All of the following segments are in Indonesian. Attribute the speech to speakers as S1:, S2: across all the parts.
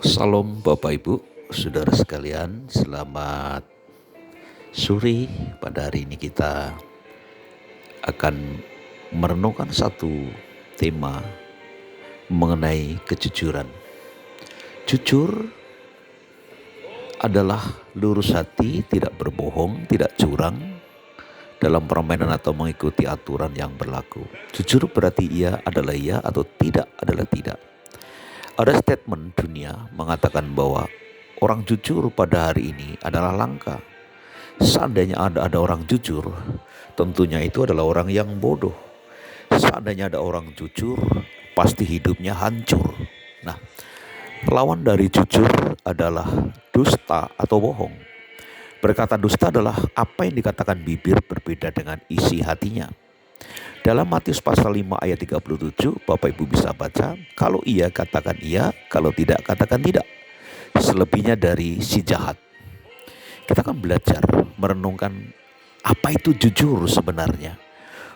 S1: Salam Bapak Ibu, Saudara sekalian, selamat sore. Pada hari ini kita akan merenungkan satu tema mengenai kejujuran. Jujur adalah lurus hati, tidak berbohong, tidak curang dalam permainan atau mengikuti aturan yang berlaku. Jujur berarti iya adalah iya atau tidak adalah tidak. Ada statement dunia mengatakan bahwa orang jujur pada hari ini adalah langka. Seandainya ada orang jujur, tentunya itu adalah orang yang bodoh. Seandainya ada orang jujur, pasti hidupnya hancur. Nah, lawan dari jujur adalah dusta atau bohong. Berkata dusta adalah apa yang dikatakan bibir berbeda dengan isi hatinya. Dalam Matius pasal 5 ayat 37, Bapak Ibu bisa baca, kalau iya katakan iya, kalau tidak katakan tidak. Selebihnya dari si jahat. Kita akan belajar merenungkan apa itu jujur sebenarnya.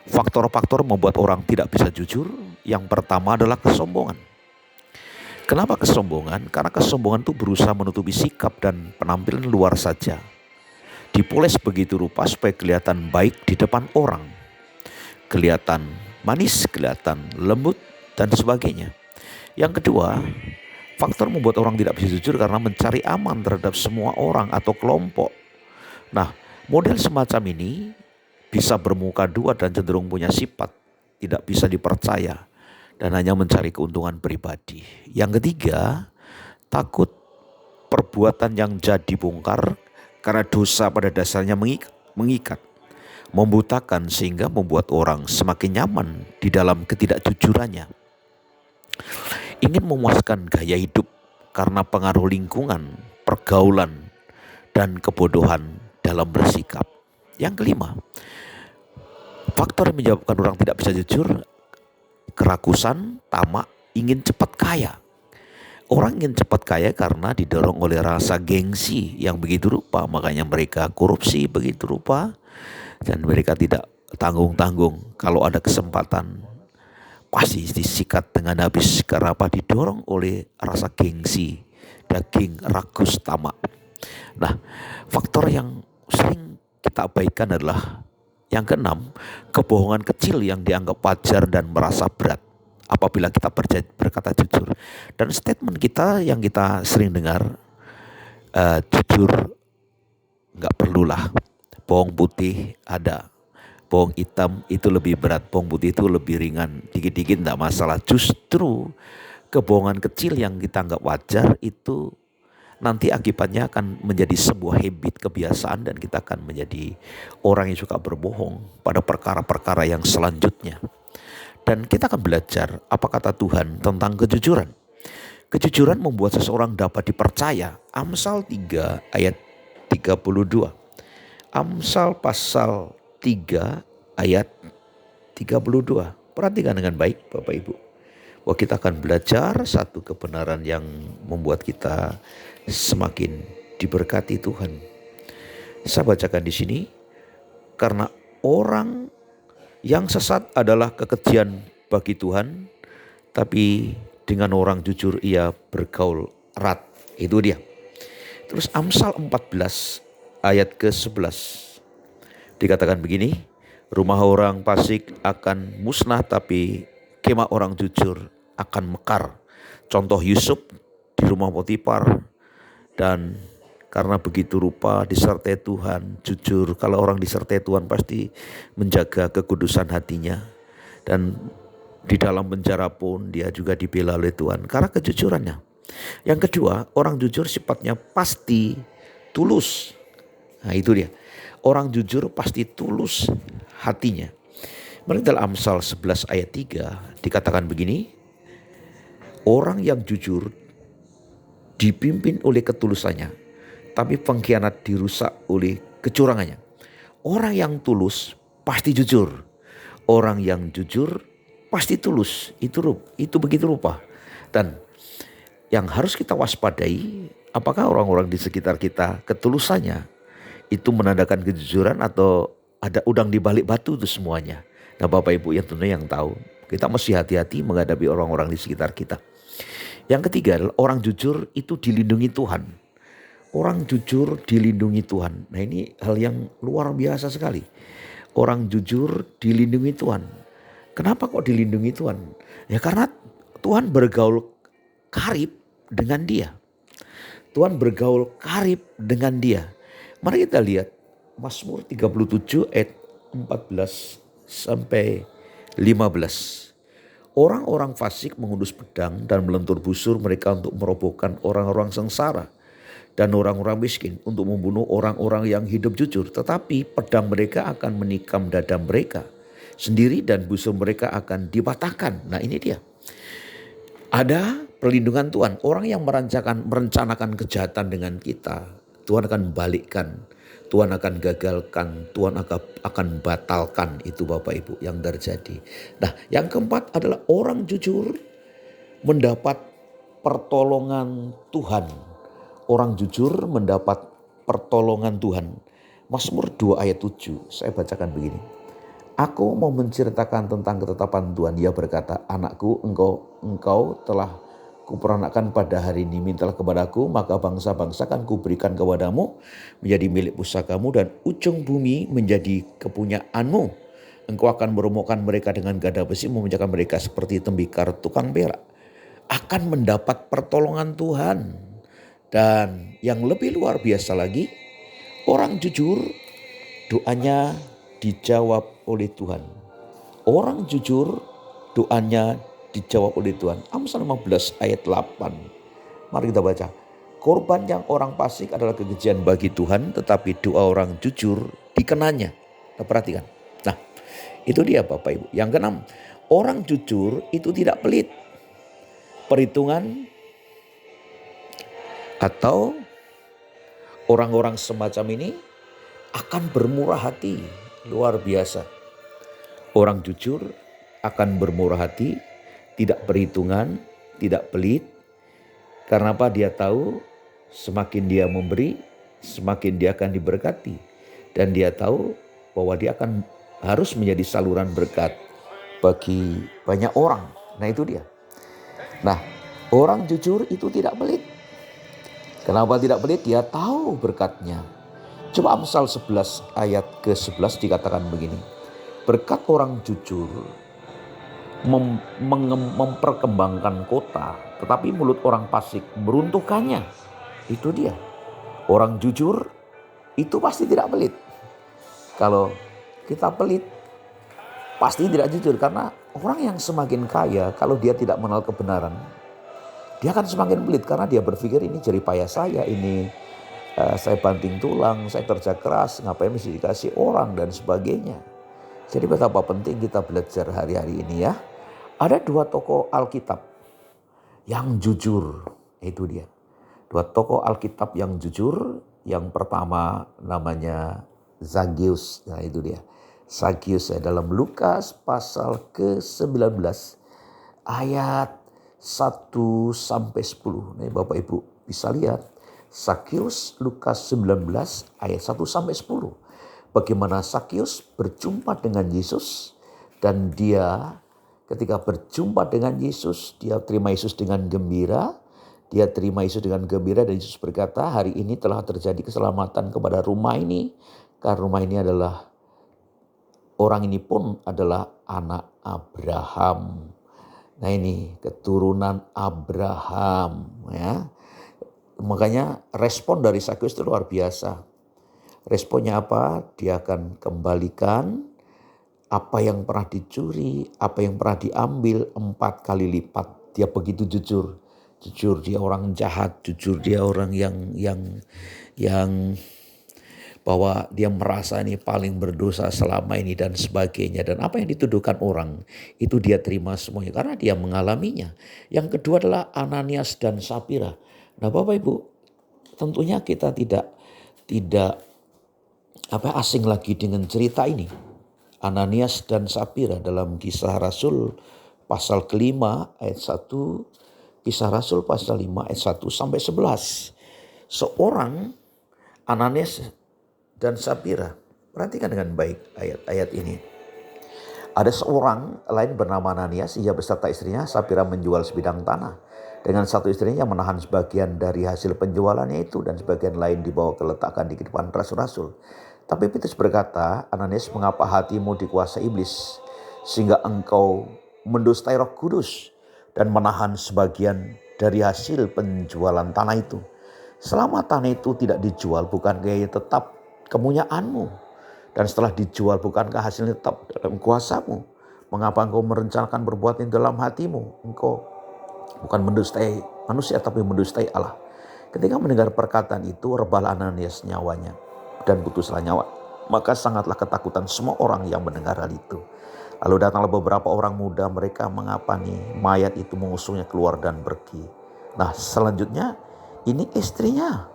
S1: Faktor-faktor membuat orang tidak bisa jujur. Yang pertama adalah kesombongan. Kenapa kesombongan? Karena kesombongan itu berusaha menutupi sikap dan penampilan luar saja. Dipoles begitu rupa supaya kelihatan baik di depan orang. Kelihatan manis, kelihatan lembut, dan sebagainya. Yang kedua, faktor membuat orang tidak bisa jujur karena mencari aman terhadap semua orang atau kelompok. Nah, model semacam ini bisa bermuka dua dan cenderung punya sifat tidak bisa dipercaya dan hanya mencari keuntungan pribadi. Yang ketiga, takut perbuatan yang jadi bongkar karena dosa pada dasarnya mengikat, membutakan sehingga membuat orang semakin nyaman di dalam ketidakjujurannya. Ingin memuaskan gaya hidup karena pengaruh lingkungan, pergaulan, dan kebodohan dalam bersikap. Yang kelima, faktor yang menyebabkan orang tidak bisa jujur, kerakusan, tamak, ingin cepat kaya. Orang ingin cepat kaya karena didorong oleh rasa gengsi yang begitu rupa, makanya mereka korupsi begitu rupa dan mereka tidak tanggung-tanggung kalau ada kesempatan pasti disikat dengan habis karena apa? Didorong oleh rasa gengsi, daging rakus tamak. Nah, faktor yang sering kita abaikan adalah yang keenam, kebohongan kecil yang dianggap wajar dan merasa berat apabila kita berkata jujur. Dan statement kita yang kita sering dengar, jujur nggak perlulah, bohong putih ada, bohong hitam itu lebih berat, bohong putih itu lebih ringan, dikit-dikit nggak masalah. Justru kebohongan kecil yang kita anggap wajar itu nanti akibatnya akan menjadi sebuah habit, kebiasaan, dan kita akan menjadi orang yang suka berbohong pada perkara-perkara yang selanjutnya. Dan kita akan belajar apa kata Tuhan tentang kejujuran. Kejujuran membuat seseorang dapat dipercaya. Amsal 3 ayat 32. Amsal pasal 3 ayat 32. Perhatikan dengan baik Bapak Ibu. Bahwa kita akan belajar satu kebenaran yang membuat kita semakin diberkati Tuhan. Saya bacakan di sini, karena orang yang sesat adalah kekejian bagi Tuhan, tapi dengan orang jujur ia bergaul erat. Itu dia. Terus Amsal 14 ayat ke-11 dikatakan begini, rumah orang fasik akan musnah tapi kemah orang jujur akan mekar. Contoh Yusuf di rumah Potifar, dan karena begitu rupa disertai Tuhan, jujur. Kalau orang disertai Tuhan pasti menjaga kekudusan hatinya. Dan di dalam penjara pun dia juga dibela oleh Tuhan karena kejujurannya. Yang kedua, orang jujur sifatnya pasti tulus. Nah itu dia. Orang jujur pasti tulus hatinya. Menurut dalam Amsal 11 ayat 3 dikatakan begini, orang yang jujur dipimpin oleh ketulusannya, tapi pengkhianat dirusak oleh kecurangannya. Orang yang tulus pasti jujur. Orang yang jujur pasti tulus. Itu begitu rupa. Dan yang harus kita waspadai, apakah orang-orang di sekitar kita ketulusannya itu menandakan kejujuran atau ada udang di balik batu itu semuanya. Nah Bapak Ibu yang tentunya yang tahu, kita mesti hati-hati menghadapi orang-orang di sekitar kita. Yang ketiga adalah orang jujur itu dilindungi Tuhan. Orang jujur dilindungi Tuhan. Nah ini hal yang luar biasa sekali. Orang jujur dilindungi Tuhan. Kenapa kok dilindungi Tuhan? Ya karena Tuhan bergaul karib dengan dia. Tuhan bergaul karib dengan dia. Mari kita lihat Mazmur 37 ayat 14 sampai 15. Orang-orang fasik menghunus pedang dan melentur busur mereka untuk merobohkan orang-orang sengsara dan orang-orang miskin untuk membunuh orang-orang yang hidup jujur. Tetapi pedang mereka akan menikam dada mereka sendiri dan busur mereka akan dipatahkan. Nah ini dia. Ada perlindungan Tuhan. Orang yang merencanakan kejahatan dengan kita, Tuhan akan balikkan. Tuhan akan gagalkan, Tuhan akan batalkan itu Bapak Ibu yang terjadi. Nah yang keempat adalah orang jujur mendapat pertolongan Tuhan. Orang jujur mendapat pertolongan Tuhan. Mazmur 2 ayat 7 saya bacakan begini. Aku mau menceritakan tentang ketetapan Tuhan. Dia berkata, anakku engkau telah kuperanakkan pada hari ini, mintalah kepadaku, maka bangsa-bangsa akan kuberikan kepadamu menjadi milik pusakamu dan ujung bumi menjadi kepunyaanmu. Engkau akan merumukkan mereka dengan gada besi, memenjarakan mereka seperti tembikar tukang perak. Akan mendapat pertolongan Tuhan. Dan yang lebih luar biasa lagi, orang jujur doanya dijawab oleh Tuhan. Orang jujur doanya dijawab oleh Tuhan. Amsal 15 ayat 8. Mari kita baca. Korban yang orang fasik adalah kekejian bagi Tuhan, tetapi doa orang jujur dikenanya. Kita perhatikan. Nah, itu dia Bapak Ibu. Yang keenam, orang jujur itu tidak pelit. Perhitungan atau orang-orang semacam ini akan bermurah hati. Luar biasa. Orang jujur akan bermurah hati, tidak perhitungan, tidak pelit. Karena apa? Dia tahu semakin dia memberi, semakin dia akan diberkati. Dan dia tahu bahwa dia akan harus menjadi saluran berkat bagi banyak orang. Nah itu dia. Nah orang jujur itu tidak pelit. Kenapa tidak pelit? Dia tahu berkatnya. Coba Amsal 11 ayat ke-11 dikatakan begini. Berkat orang jujur memperkembangkan kota, tetapi mulut orang fasik meruntuhkannya. Itu dia. Orang jujur itu pasti tidak pelit. Kalau kita pelit pasti tidak jujur, karena orang yang semakin kaya kalau dia tidak mengenal kebenaran, dia akan semakin pelit karena dia berpikir ini jeripaya saya, ini saya banting tulang, saya kerja keras, ngapain mesti dikasih orang dan sebagainya. Jadi betapa penting kita belajar hari-hari ini ya. Ada dua tokoh Alkitab yang jujur, itu dia. Dua tokoh Alkitab yang jujur, yang pertama namanya Zakius, nah itu dia. Zakius ya, dalam Lukas pasal ke-19 ayat 1 sampai 10. Nih Bapak Ibu bisa lihat. Zakius Lukas 19 ayat 1 sampai 10. Bagaimana Zakius berjumpa dengan Yesus dan dia ketika berjumpa dengan Yesus, dia terima Yesus dengan gembira. Dia terima Yesus dengan gembira dan Yesus berkata, hari ini telah terjadi keselamatan kepada rumah ini. Karena rumah ini adalah, orang ini pun adalah anak Abraham. Nah ini keturunan Abraham ya. Makanya respon dari Zakius itu luar biasa. Responnya apa? Dia akan kembalikan apa yang pernah dicuri, apa yang pernah diambil 4 kali lipat. Dia begitu jujur. Jujur dia orang jahat, jujur dia orang yang bahwa dia merasa ini paling berdosa selama ini dan sebagainya. Dan apa yang dituduhkan orang itu dia terima semuanya karena dia mengalaminya. Yang kedua adalah Ananias dan Sapira. Nah Bapak Ibu, tentunya kita tidak asing lagi dengan cerita ini. Ananias dan Sapira dalam Kisah Rasul pasal ke-5 ayat 1, Kisah Rasul pasal 5 ayat 1 sampai 11. Seorang Ananias dan Sapira, perhatikan dengan baik ayat-ayat ini. Ada seorang lain bernama Ananias, ia beserta istrinya Sapira menjual sebidang tanah Dengan satu istrinya menahan sebagian dari hasil penjualannya itu dan sebagian lain dibawa ke letakkan di depan rasul-rasul. Tapi Petrus berkata, Ananias, mengapa hatimu dikuasai iblis sehingga engkau mendustai Roh Kudus dan menahan sebagian dari hasil penjualan tanah itu? Selama tanah itu tidak dijual, bukankah ia tetap kepunyaanmu? Dan setelah dijual, bukankah hasilnya tetap dalam kuasamu? Mengapa engkau merencanakan berbuat ini dalam hatimu? Engkau bukan mendustai manusia, tapi mendustai Allah. Ketika mendengar perkataan itu, rebahlah Ananias nyawanya dan putuslah nyawa. Maka sangatlah ketakutan semua orang yang mendengar hal itu. Lalu datanglah beberapa orang muda, mereka mengapani mayat itu, mengusungnya keluar dan pergi. Nah, selanjutnya ini istrinya.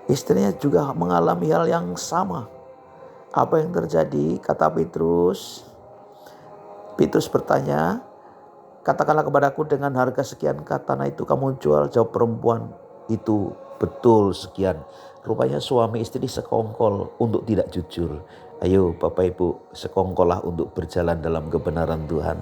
S1: Istrinya juga mengalami hal yang sama. Apa yang terjadi? Kata Petrus. Petrus bertanya, katakanlah kepadaku, dengan harga sekian tanah itu kamu jual? Jawab perempuan itu, betul sekian. Rupanya suami istri sekongkol untuk tidak jujur. Ayo Bapak Ibu, sekongkollah untuk berjalan dalam kebenaran Tuhan.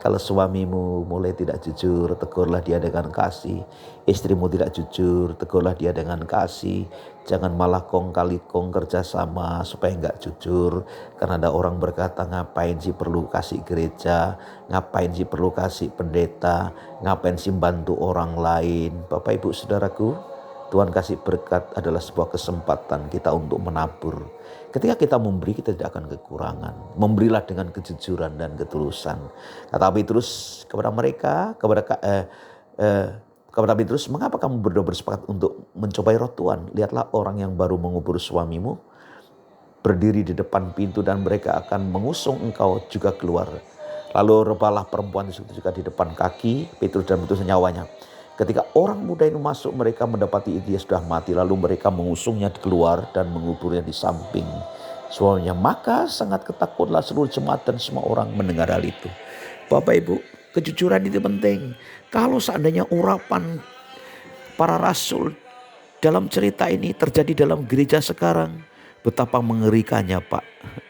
S1: Kalau suamimu mulai tidak jujur, tegurlah dia dengan kasih. Istrimu tidak jujur, tegurlah dia dengan kasih. Jangan malah kong kali kong kerjasama supaya enggak jujur. Karena ada orang berkata, ngapain sih perlu kasih gereja, ngapain sih perlu kasih pendeta, ngapain sih bantu orang lain. Bapak Ibu Saudaraku, Tuhan kasih berkat adalah sebuah kesempatan kita untuk menabur. Ketika kita memberi, kita tidak akan kekurangan. Memberilah dengan kejujuran dan ketulusan. Kata Petrus kepada mereka, kepada Petrus, mengapa kamu berdua bersepakat untuk mencobai roh Tuhan? Lihatlah, orang yang baru mengubur suamimu berdiri di depan pintu dan mereka akan mengusung engkau juga keluar. Lalu rebahlah perempuan itu juga di depan kaki Petrus dan putus nyawanya. Ketika orang muda itu masuk, mereka mendapati dia sudah mati. Lalu mereka mengusungnya keluar dan menguburnya di samping suaminya. Maka sangat ketakutlah seluruh jemaat dan semua orang mendengar hal itu. Bapak Ibu, kejujuran itu penting. Kalau seandainya urapan para rasul dalam cerita ini terjadi dalam gereja sekarang, betapa mengerikannya Pak.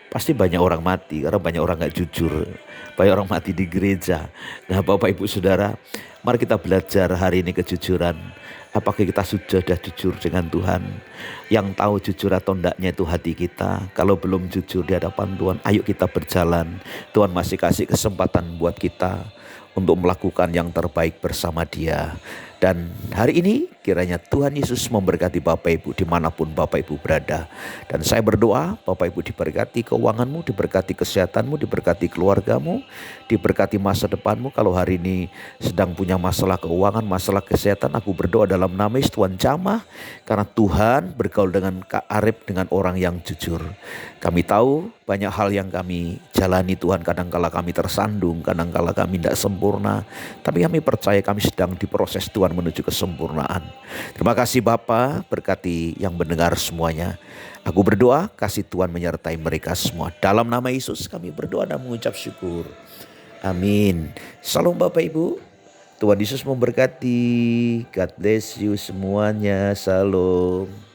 S1: Pasti banyak orang mati karena banyak orang gak jujur. Banyak orang mati di gereja. Nah Bapak Ibu Saudara, mari kita belajar hari ini kejujuran. Apakah kita sudah jujur dengan Tuhan? Yang tahu jujur atau endaknya itu hati kita. Kalau belum jujur di hadapan Tuhan, ayo kita berjalan. Tuhan masih kasih kesempatan buat kita untuk melakukan yang terbaik bersama Dia. Dan hari ini kiranya Tuhan Yesus memberkati Bapak Ibu dimanapun Bapak Ibu berada. Dan saya berdoa Bapak Ibu diberkati keuanganmu, diberkati kesehatanmu, diberkati keluargamu, diberkati masa depanmu. Kalau hari ini sedang punya masalah keuangan, masalah kesehatan, aku berdoa dalam nama Yesus Tuhan jamah. Karena Tuhan bergaul dengan Kak Arif, dengan orang yang jujur. Kami tahu banyak hal yang kami jalani Tuhan, kadangkala kami tersandung, kadangkala kami tidak sempurna. Tapi kami percaya kami sedang diproses Tuhan menuju kesempurnaan. Terima kasih Bapa, berkati yang mendengar semuanya. Aku berdoa kasih Tuhan menyertai mereka semua. Dalam nama Yesus kami berdoa dan mengucap syukur. Amin. Salam Bapak Ibu. Tuhan Yesus memberkati. God bless you semuanya. Salam.